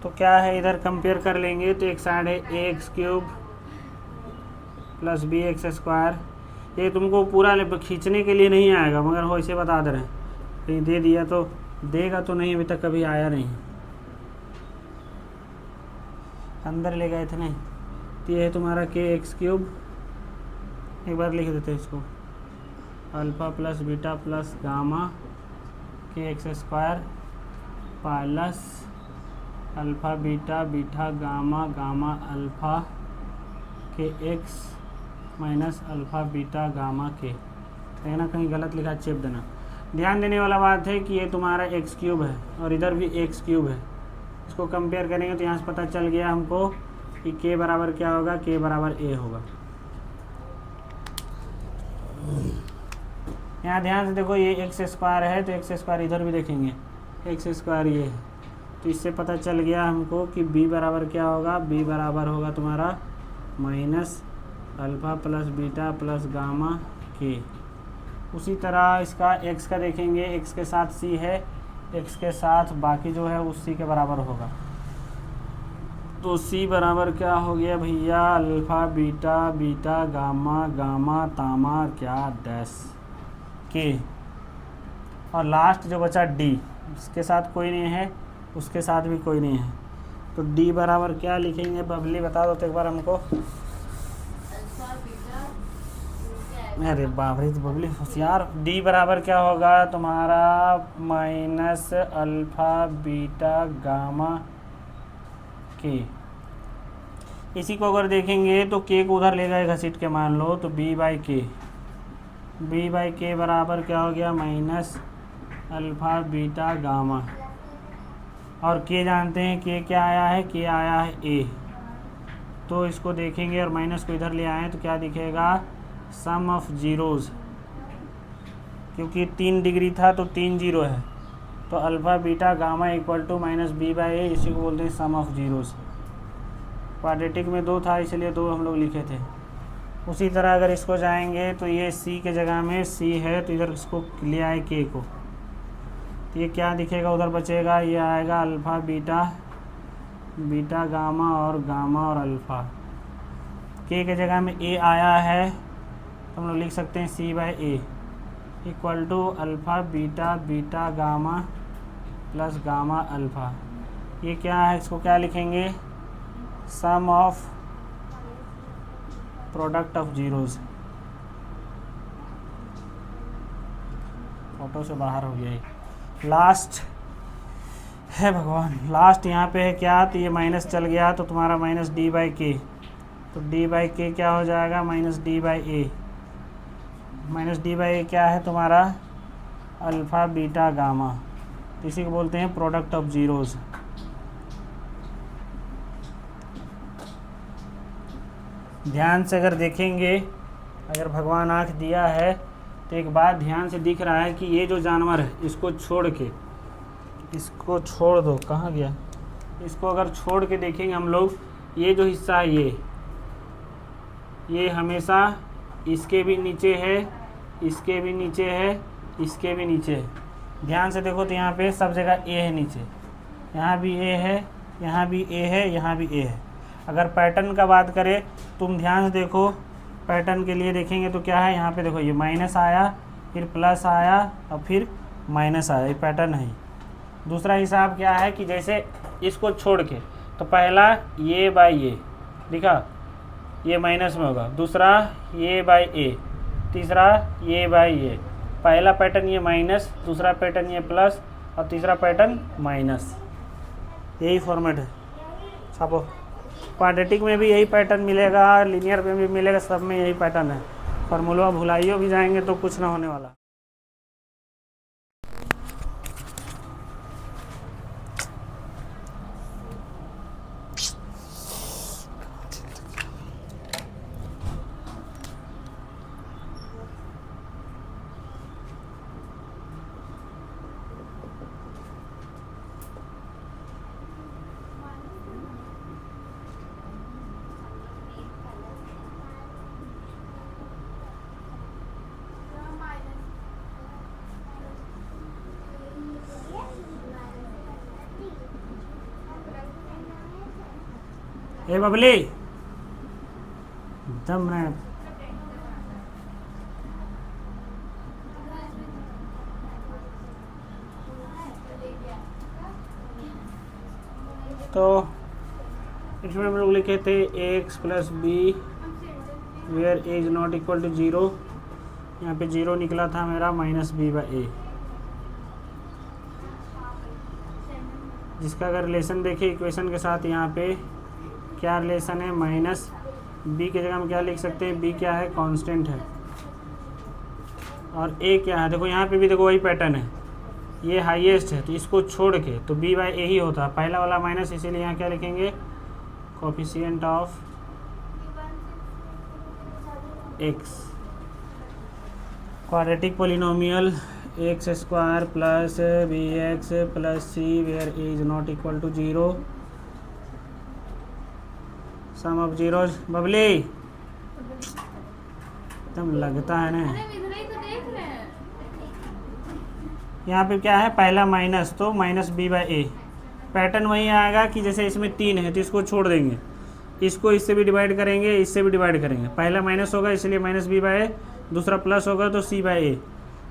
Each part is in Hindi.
तो क्या है, इधर कंपेयर कर लेंगे तो एक साइड है a x cube plus b x square. ये तुमको पूरा खींचने के लिए नहीं आएगा, मगर हो इसे बता दे रहे हैं, कहीं दे दिया तो देगा तो नहीं, अभी तक कभी आया नहीं, अंदर ले गए थे नहीं। तो ये है तुम्हारा के एक्स क्यूब, एक बार लिख देते हैं इसको, alpha plus beta plus gamma के x square plus alpha beta beta gamma gamma alpha के x minus alpha beta gamma के। देखना कहीं गलत लिखा, चेप देना। ध्यान देने वाला बात है कि ये तुम्हारा एक्स क्यूब है और इधर भी एक्स क्यूब है। इसको कंपेयर करेंगे तो यहाँ से पता चल गया हमको कि के बराबर क्या होगा, के बराबर ए होगा। यहाँ ध्यान से देखो, ये एक्स स्क्वायर है तो एक्स स्क्वायर इधर भी देखेंगे, एक्स स्क्वायर ये है, तो इससे पता चल गया हमको कि बी बराबर क्या होगा, बी बराबर होगा तुम्हारा minus alpha plus beta plus gamma के। उसी तरह इसका एक्स का देखेंगे, एक्स के साथ सी है, एक्स के साथ बाकी जो है उस सी के बराबर होगा। तो सी बराबर क्या हो गया भैया, alpha beta beta gamma gamma तामा क्या डैश के। और लास्ट जो बचा डी, इसके साथ कोई नहीं है, उसके साथ भी कोई नहीं है, तो डी बराबर क्या लिखेंगे बबली, बता दो तो एक बार हमको। अरे बाप रे, तो बबली होशियार। डी बराबर क्या होगा तुम्हारा माइनस अल्फ़ा बीटा गामा के। इसी को अगर देखेंगे तो के को उधर ले गए घसीट के, मान लो तो बी बाई के, बी बाई के बराबर क्या हो गया माइनस अल्फ़ा बीटा गामा। और के जानते हैं के क्या आया है, के आया है ए, तो इसको देखेंगे और माइनस को इधर ले आए तो क्या दिखेगा, सम ऑफ जीरोज़, क्योंकि 3 डिग्री था तो 3 जीरो है, तो alpha beta gamma equal to minus b by a, इसी को बोलते हैं सम ऑफ जीरोज़। क्वाड्रेटिक में 2 था इसलिए 2 हम लोग लिखे थे। उसी तरह अगर इसको जाएंगे तो ये सी के जगह में सी है तो इधर इसको ले आए के को, तो ये क्या दिखेगा उधर बचेगा, ये आएगा अल्फ़ा बीटा बीटा गामा और अल्फ़ा। के जगह में ए आया है तो हम लोग लिख सकते हैं c by a equal to alpha beta beta gamma plus gamma alpha. ये क्या है, इसको क्या लिखेंगे, sum of product of zeros. Photo से बाहर हो गया, लास्ट है भगवान, लास्ट यहाँ पे है क्या, तो ये माइनस चल गया तो तुम्हारा माइनस डी बाई के, तो डी बाई के क्या हो जाएगा minus d by a, minus d by a क्या है तुम्हारा अल्फ़ा बीटा गामा, इसी को बोलते हैं प्रोडक्ट ऑफ जीरोज़। ध्यान से अगर देखेंगे, अगर भगवान आँख दिया है तो एक बात ध्यान से दिख रहा है कि ये जो जानवर है इसको छोड़ के, इसको छोड़ दो, कहाँ गया, इसको अगर छोड़ के देखेंगे हम लोग, ये जो हिस्सा है ये हमेशा इसके भी नीचे है, इसके भी नीचे है, इसके भी नीचे है। ध्यान से देखो तो यहाँ पे सब जगह ए है नीचे, यहाँ भी ए है, यहाँ भी ए है, यहाँ भी ए है। अगर पैटर्न का बात करें तुम ध्यान से देखो, पैटर्न के लिए देखेंगे तो क्या है, यहाँ पे देखो ये माइनस आया, फिर प्लस आया और फिर माइनस आया, ये पैटर्न है। दूसरा हिसाब क्या है कि जैसे इसको छोड़ के, तो पहला ये बाई ये दिखा, ये माइनस में होगा, दूसरा ये बाई ए, तीसरा ये बाई ये। पहला पैटर्न ये माइनस, दूसरा पैटर्न ये प्लस और तीसरा पैटर्न माइनस, यही फॉर्मेट है। छापो, क्वाड्रेटिक में भी यही पैटर्न मिलेगा, लीनियर में भी मिलेगा, सब में यही पैटर्न है। फॉर्मूला भुलाइयो भी जाएंगे तो कुछ ना होने वाला। ए बबली दम ने तो इसमें हम लोग लिखे थे x plus b where a is not equal to 0। यहाँ पे 0 निकला था मेरा माइनस बी बाई ए, जिसका अगर रिलेशन देखें इक्वेशन के साथ यहाँ पे क्या रिलेशन है, माइनस बी की जगह हम क्या लिख सकते हैं, बी क्या है, कांस्टेंट है, और ए क्या है, देखो यहाँ पे भी देखो वही पैटर्न है, ये हाईएस्ट है तो इसको छोड़ के तो बी बाई ए ही होता है, पहला वाला माइनस, इसीलिए यहाँ क्या लिखेंगे, coefficient of x. Quadratic polynomial x square plus b x plus c where a is not equal to 0, sum of zeros. बबली एकदम लगता है ना, यहाँ पे क्या है, पहला माइनस तो minus b by a, pattern वही आएगा कि जैसे इसमें 3 है तो इसको छोड़ देंगे, इसको इससे भी डिवाइड करेंगे, इससे भी डिवाइड करेंगे, पहला माइनस होगा इसलिए माइनस बी बाई ए, दूसरा प्लस होगा तो सी बाई ए,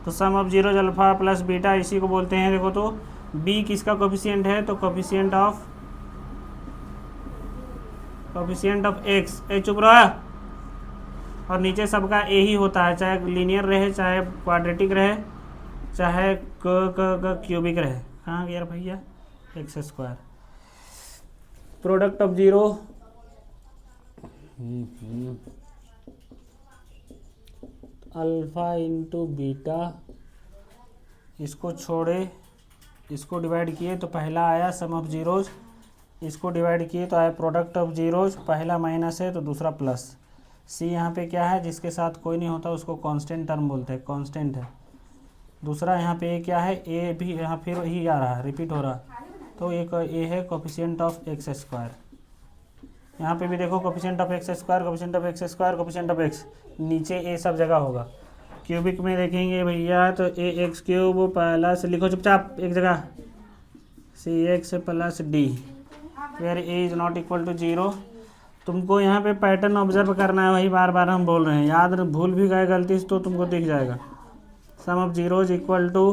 तो sum of zeros alpha plus beta इसी को बोलते हैं। देखो तो बी किसका कोफिशिएंट है, तो कोफिशिएंट ऑफ एक्स, ए चुप रहा, और नीचे सबका ए ही होता है, चाहे लीनियर रहे, चाहे क्वाड्रेटिक रहे, चाहे क्यूबिक रहे। कहाँ गया भैया, x square, product of zero alpha into beta, इसको छोड़े इसको डिवाइड किए तो पहला आया सम ऑफ जीरोज, इसको डिवाइड किए तो आया प्रोडक्ट ऑफ जीरोज, पहला माइनस है तो दूसरा प्लस, सी यहाँ पे क्या है, जिसके साथ कोई नहीं होता उसको कांस्टेंट टर्म बोलते हैं, कांस्टेंट है। दूसरा यहाँ पे ए क्या है, ए भी यहाँ फिर ही आ रहा है, रिपीट हो रहा है, तो एक ए है कोफिशिएंट ऑफ एक्स स्क्वायर। यहाँ पे भी देखो coefficient of x square, coefficient of x square, coefficient of x, नीचे ए सब जगह होगा। क्यूबिक में देखेंगे भैया तो ए एक्स क्यूब प्लस, लिखो चुपचाप एक जगह, c x plus d where a is not equal to 0। तुमको यहाँ पे पैटर्न ऑब्जर्व करना है, वही बार बार हम बोल रहे हैं, याद भूल भी गए गलती से तो तुमको दिख जाएगा। Sum of zeros equal to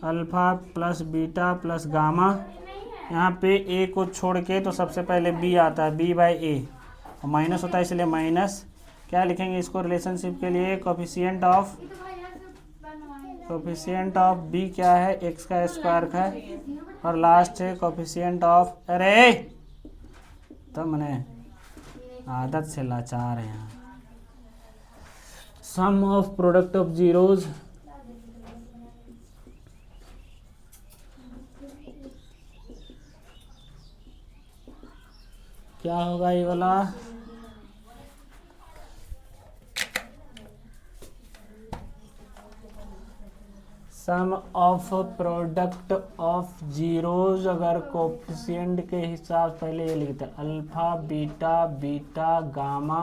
alpha plus beta plus gamma, यहाँ पे ए को छोड़ के तो सबसे पहले बी आता है, बी बाई ए, और माइनस होता है इसलिए माइनस, क्या लिखेंगे इसको रिलेशनशिप के लिए, कोफिशिएंट ऑफ बी क्या है, एक्स का स्क्वायर का है, और लास्ट है कोफिशिएंट ऑफ, अरे तो मैंने आदत से लाचार है यहाँ, sum of product of zeros क्या होगा ये वाला, sum of product of zeros, अगर कोफिशिएंट के हिसाब से पहले ये लिखते हैं alpha beta beta gamma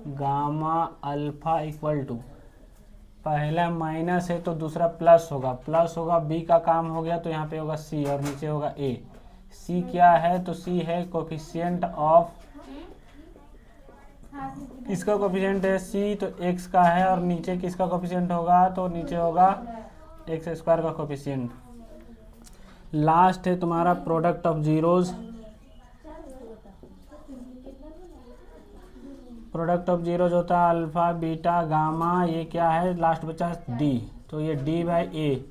gamma alpha equal to, पहला माइनस है तो दूसरा प्लस होगा, बी का काम हो गया तो यहाँ पे होगा सी और नीचे होगा ए। सी क्या है, तो सी है कोफिशिएंट ऑफ, किसका कोफिशिएंट है, सी, तो एक्स का है, और नीचे किसका कोफिशिएंट होगा, तो नीचे होगा एक्स स्क्वायर का कोफिशिएंट। लास्ट है तुम्हारा product of zeros, product of zeros होता है अल्फा बीटा गामा, ये क्या है लास्ट बचा डी, तो ये D by a,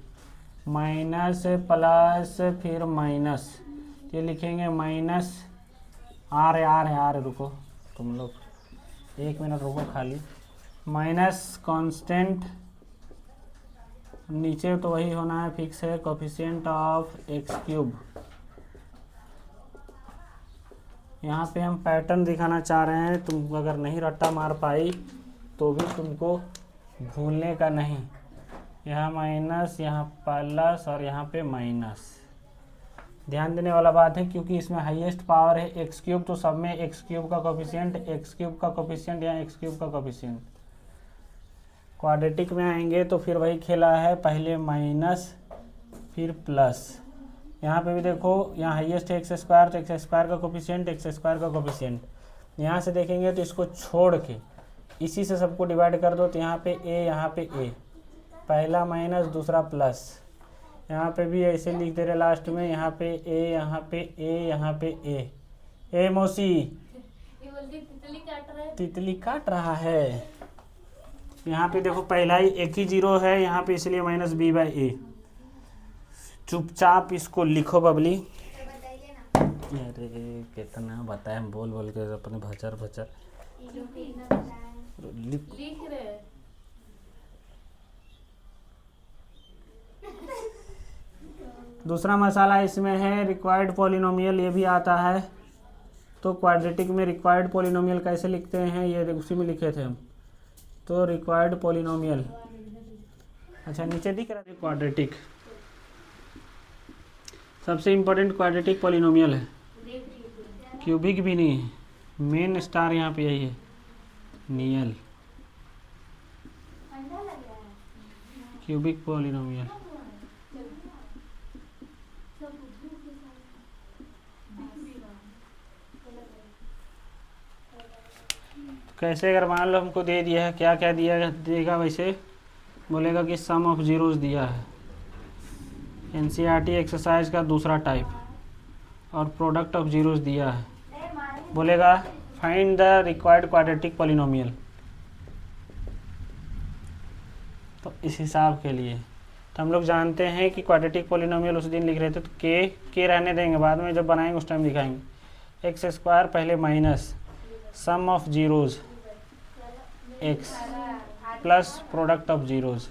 minus plus फिर माइनस, ये लिखेंगे माइनस आर, रुको तुम लोग 1 मिनट रुको खाली, माइनस कांस्टेंट, नीचे तो वही होना है फिक्स है, कोफिशिएंट ऑफ एक्स क्यूब। यहाँ पे हम पैटर्न दिखाना चाह रहे हैं, तुम अगर नहीं रट्टा मार पाई तो भी तुमको भूलने का नहीं, यहाँ माइनस, यहाँ प्लस और यहाँ पे माइनस, ध्यान देने वाला बात है क्योंकि इसमें हाईएस्ट पावर है एक्स क्यूब, तो सब में एक्स क्यूब का कोफिशिएंट, एक्स क्यूब का कोफिशिएंट या एक्स क्यूब का कोफिशिएंट। क्वाड्रेटिक में आएंगे तो फिर वही खेला है, पहले माइनस फिर प्लस, यहाँ पे भी देखो, यहाँ हाईएस्ट है एक्स स्क्वायर, तो एक्स स्क्वायर का कोफिशिएंट, एक्स स्क्वायर का कोफिशिएंट। यहाँ से देखेंगे तो इसको छोड़ के इसी से सबको डिवाइड कर दो, तो यहाँ पे ए, यहाँ पे ए, पहला माइनस दूसरा प्लस। यहाँ पे भी ऐसे लिख दे रहे लास्ट में, यहाँ पे ए, यहाँ पे ए, यहाँ पे ए मौसी तितली काट रहा है। यहाँ पे देखो पहला ही एक ही जीरो है यहाँ पे, इसलिए माइनस बी बाई ए। चुपचाप इसको लिखो बबली। अरे कितना बताए, बोल बोल के अपने भचर भचर लिख रहे। दूसरा मसाला इसमें है रिक्वायर्ड पॉलिनोमियल, ये भी आता है। तो क्वाड्रेटिक में रिक्वायर्ड पॉलिनोमियल कैसे लिखते हैं, ये उसी में लिखे थे हम। तो रिक्वायर्ड पॉलिनोमियल, अच्छा नीचे दिख रहा है क्वाड्रेटिक, सबसे इम्पोर्टेंट क्वाड्रेटिक पॉलिनोमियल है, क्यूबिक भी नहीं है। मेन स्टार यहाँ पे यही है, नियल क्यूबिक पॉलिनोमियल। कैसे, अगर मान लो हमको दे दिया है, क्या क्या दिया देगा, वैसे बोलेगा कि सम ऑफ जीरोस दिया है, एनसीईआरटी एक्सरसाइज का दूसरा टाइप, और प्रोडक्ट ऑफ जीरोस दिया है, बोलेगा find the required quadratic polynomial. तो इस हिसाब के लिए तो हम लोग जानते हैं कि क्वाड्रेटिक पॉलिनोमियल उस दिन लिख रहे थे, तो के रहने देंगे, बाद में जब बनाएंगे उस टाइम दिखाएंगे। एक्स स्क्वायर पहले minus sum of zeros x plus product of zeros.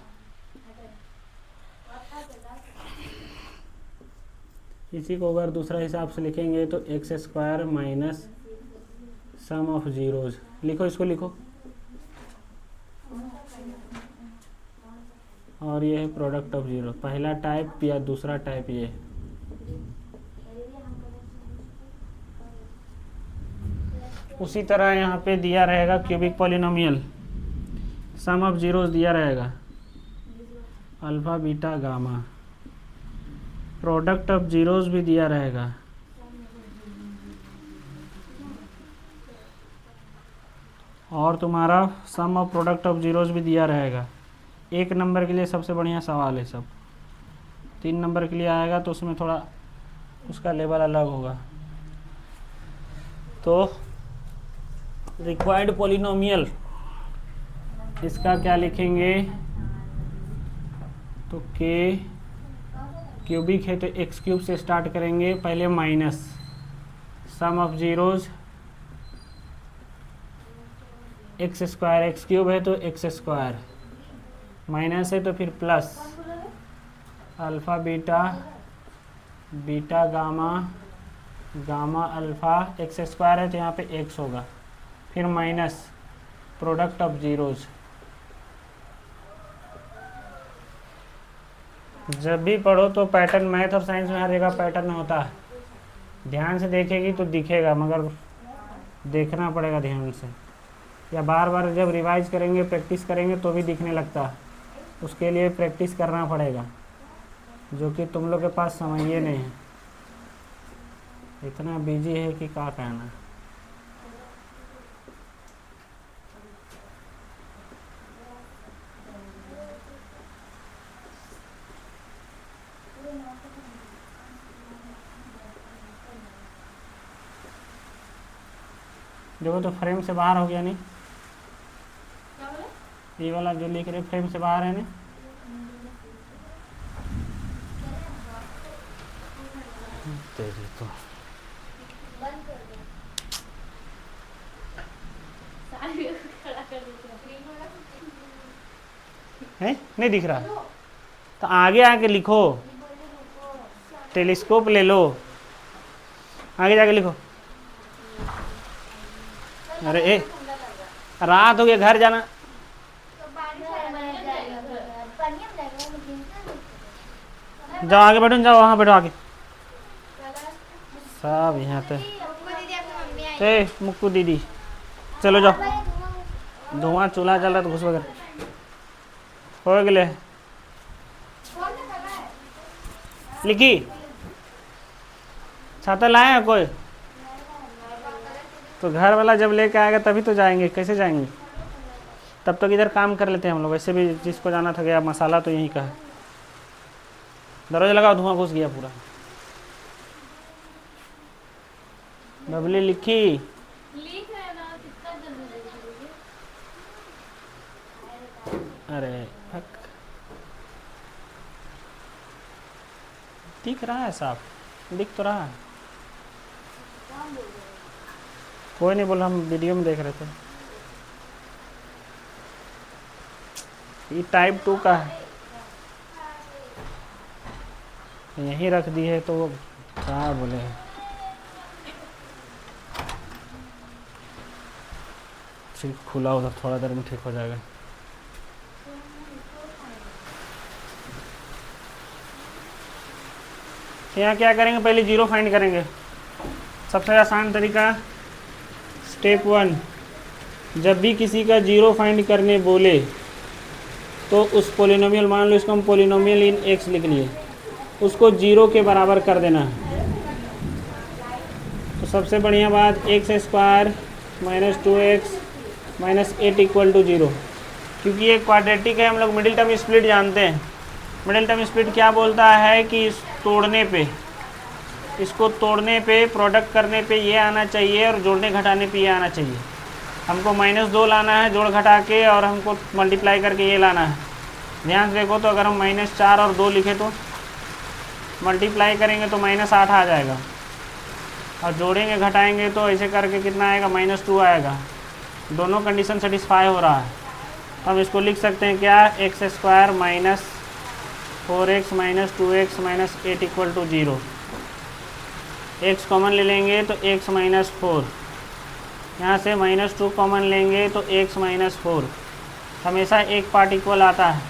इसी को अगर दूसरा हिसाब से लिखेंगे तो x square minus sum of zeros, लिखो इसको लिखो, और ये है प्रोडक्ट ऑफ जीरो, पहला टाइप या दूसरा टाइप ये। उसी तरह यहाँ पे दिया रहेगा cubic polynomial, sum of zeros दिया रहेगा, alpha beta gamma, product of zeros भी दिया रहेगा, और तुम्हारा sum of product of zeros भी दिया रहेगा। एक नंबर के लिए सबसे बढ़िया सवाल है सब, 3 नंबर के लिए आएगा तो उसमें थोड़ा उसका लेवल अलग होगा। तो रिक्वायर्ड पॉलिनोमियल, इसका क्या लिखेंगे, तो के क्यूबिक है तो एक्स क्यूब से स्टार्ट करेंगे, पहले minus sum of zeros x square, x cube है तो एक्स स्क्वायर, माइनस है तो फिर plus alpha beta, beta gamma, gamma alpha, x square है तो यहाँ पे एक्स होगा, फिर माइनस प्रोडक्ट ऑफ जीरोज़। जब भी पढ़ो तो पैटर्न, मैथ और साइंस में हर जगह पैटर्न होता है, ध्यान से देखेगी तो दिखेगा, मगर देखना पड़ेगा ध्यान से, या बार बार जब रिवाइज करेंगे प्रैक्टिस करेंगे तो भी दिखने लगता है। उसके लिए प्रैक्टिस करना पड़ेगा, जो कि तुम लोग के पास समय ही नहीं है, इतना बिजी है कि क्या कहना। देखो तो फ्रेम से बाहर हो गया नहीं, ये वाला जो लिख रहे फ्रेम से बाहर है ना, तेरी तो है नहीं दिख रहा, तो आगे आके लिखो, टेलीस्कोप ले लो, आगे जाके लिखो। अरे ए रात हो गया, घर जाना। जाओ आगे बैठो, जाओ वहाँ बैठो आगे, सब यहाँ पे मुक्कू दीदी, चलो जाओ, धुआं चूल्हा जल रहा तो घुस वगैरह हो गए। लिखी छाता लाए हैं कोई? तो घर वाला जब लेके आएगा तभी तो जाएंगे, कैसे जाएंगे? तब तक इधर काम कर लेते हैं हम लोग। वैसे भी जिसको जाना था गया, मसाला तो यहीं का है। दरवाजा लगाओ, धुआं घुस गया पूरा। बबली लिखी? लिख रहे ना, कितना जल्दी लिखोगे? अरे फक, दिख रहा है साफ, दिख तो रहा है। कोई नहीं बोला, हम वीडियो में देख रहे थे। ये टाइप 2 का है, यहीं रख दी है तो क्या बोले। ठीक, खुला उधर, थोड़ा देर में ठीक हो जाएगा। यहाँ क्या करेंगे, पहले जीरो फाइंड करेंगे। सबसे आसान तरीका, स्टेप 1, जब भी किसी का जीरो फाइंड करने बोले तो उस पोलिनोमियल, मान लो इसको हम पोलिनोमियल इन एक्स लिख लिए, उसको जीरो के बराबर कर देना है। तो सबसे बढ़िया बात, x square minus 2x minus 8 equal to 0, क्योंकि ये क्वाड्रेटिक है। हम लोग मिडिल टर्म स्प्लिट जानते हैं। मिडिल टर्म स्प्लिट क्या बोलता है कि इस तोड़ने पे, इसको तोड़ने पे, प्रोडक्ट करने पे ये आना चाहिए और जोड़ने घटाने पे ये आना चाहिए। हमको -2 लाना है जोड़ घटा के, और हमको मल्टीप्लाई करके ये लाना है। ध्यान से देखो, तो अगर हम -4 और 2 लिखे तो मल्टीप्लाई करेंगे तो -8 आ जाएगा, और जोड़ेंगे घटाएंगे तो ऐसे करके कितना आएगा, -2 आएगा। दोनों कंडीशन सेटिस्फाई हो रहा है। हम इसको लिख सकते हैं क्या, x square minus 4x minus 2x minus 8 equal to 0। X common ले लेंगे तो x माइनस 4, यहाँ से -2 कॉमन लेंगे तो x माइनस 4। हमेशा एक पार्ट इक्वल आता है।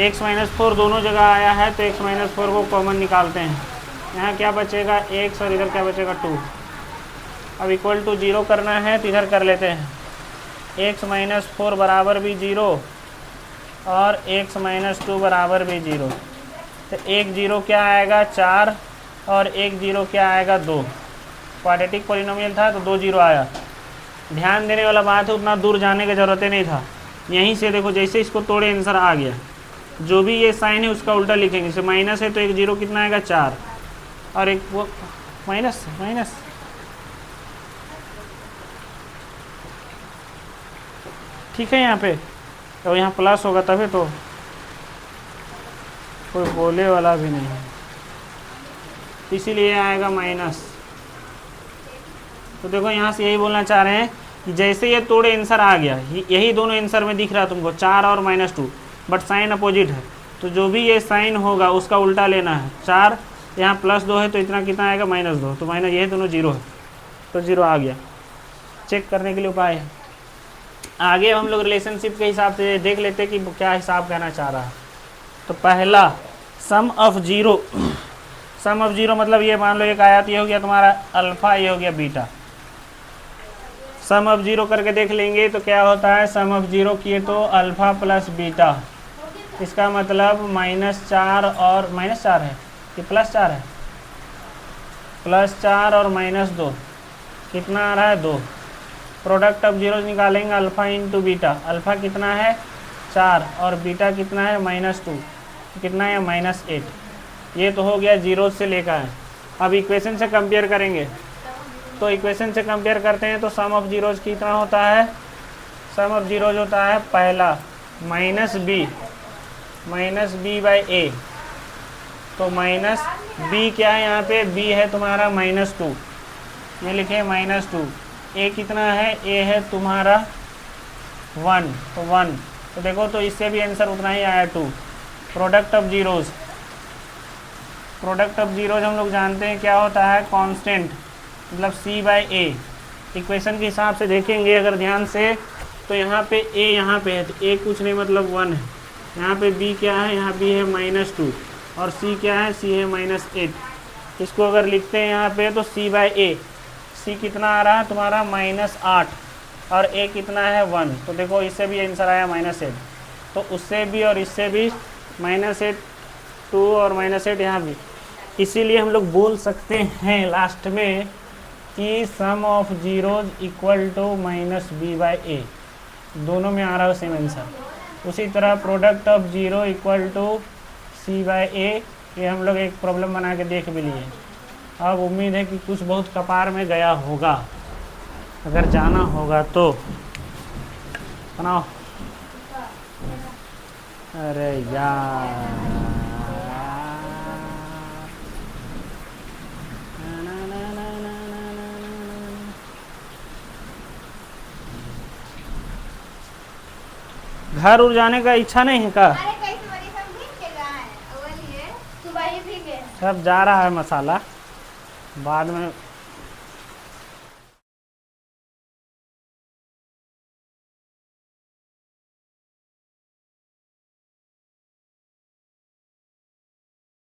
x माइनस 4 दोनों जगह आया है तो x माइनस 4 को कॉमन निकालते हैं। यहाँ क्या बचेगा, x, और इधर क्या बचेगा, 2। अब इक्वल टू 0 करना है तो इधर कर लेते हैं, x माइनस 4 बराबर भी 0 और x माइनस 2 बराबर भी 0। तो 1 0 क्या आएगा, 4, और 1 0 क्या आएगा, 2। क्वाड्रेटिक पॉलिनोमियल था तो 2 0 आया। ध्यान देने वाला बात है, उतना दूर जाने की ज़रूरत नहीं था। यहीं से देखो, जैसे इसको तोड़े आंसर आ गया। जो भी ये साइन है उसका उल्टा लिखेंगे। जैसे माइनस है तो 1 0 कितना आएगा, 4, और एक वो माइनस माइनस। ठीक है, यहाँ पे तो यहाँ प्लस होगा तभी तो, कोई बोले वाला भी नहीं है, इसीलिए आएगा माइनस। तो देखो यहाँ से यही बोलना चाह रहे हैं कि जैसे ये तोड़े आंसर आ गया, यही दोनों आंसर में दिख रहा है तुमको, 4 और -2, बट साइन अपोजिट है। तो जो भी ये साइन होगा उसका उल्टा लेना है। 4 यहाँ +2 है तो इतना कितना आएगा, -2, तो माइनस, ये दोनों 0 है तो 0 आ गया। चेक करने के लिए उपाय है। आगे हम लोग रिलेशनशिप के हिसाब से देख लेते हैं कि क्या हिसाब कहना चाह रहा है। तो पहला, सम ऑफ 0। सम ऑफ 0 मतलब ये मान लो एक आयत, ये हो गया तुम्हारा अल्फ़ा, ये हो गया बीटा। सम ऑफ 0 करके देख लेंगे तो क्या होता है, सम ऑफ 0 किए तो अल्फ़ा प्लस बीटा, इसका मतलब -4 और -4 है कि +4 है, +4 और -2 कितना आ रहा है, 2। प्रोडक्ट ऑफ 0 निकालेंगे, अल्फ़ा इंटू बीटा। अल्फ़ा कितना है, 4, और बीटा कितना है, -2, कितना है, -8। ये तो हो गया 0 से लेकर है। अब इक्वेशन से कंपेयर करेंगे, तो इक्वेशन से कंपेयर करते हैं तो सम ऑफ 0 कितना होता है, सम ऑफ 0 होता है पहला -b बाई a। तो -b क्या है, यहाँ पे b है तुम्हारा -2, ये लिखे -2। a कितना है, a है तुम्हारा 1, तो 1। तो देखो, तो इससे भी आंसर उतना ही आया, 2। Product of zeros, product of zeros हम लोग जानते हैं क्या होता है, कांस्टेंट, मतलब c बाई a। इक्वेशन के हिसाब से देखेंगे अगर ध्यान से, तो यहाँ पे a यहाँ पे है, तो a कुछ नहीं मतलब 1 है। यहाँ पे b क्या है, यहाँ b है -2, और c क्या है, c है -8। इसको अगर लिखते हैं यहाँ पे तो c बाई a, c कितना आ रहा है तुम्हारा -8, और a कितना है 1। तो देखो इससे भी आंसर आया -8, तो उससे भी और इससे भी -8, 2 और -8 यहाँ भी। इसीलिए हम लोग बोल सकते हैं लास्ट में कि sum of zeros equal to minus b by a, दोनों में आ रहा है सेम आंसर। उसी तरह product of zero equal to c by a, ये हम लोग एक प्रॉब्लम बना के देख भी लिए। अब उम्मीद है कि कुछ बहुत कपार में गया होगा, अगर जाना होगा तो बनाओ। अरे यार घर उड़ जाने का इच्छा नहीं है का? अरे कैसे बड़ी सब भीग के गए हैं, वो लिए सुबह ही भी गए। सब जा रहा है मसाला, बाद में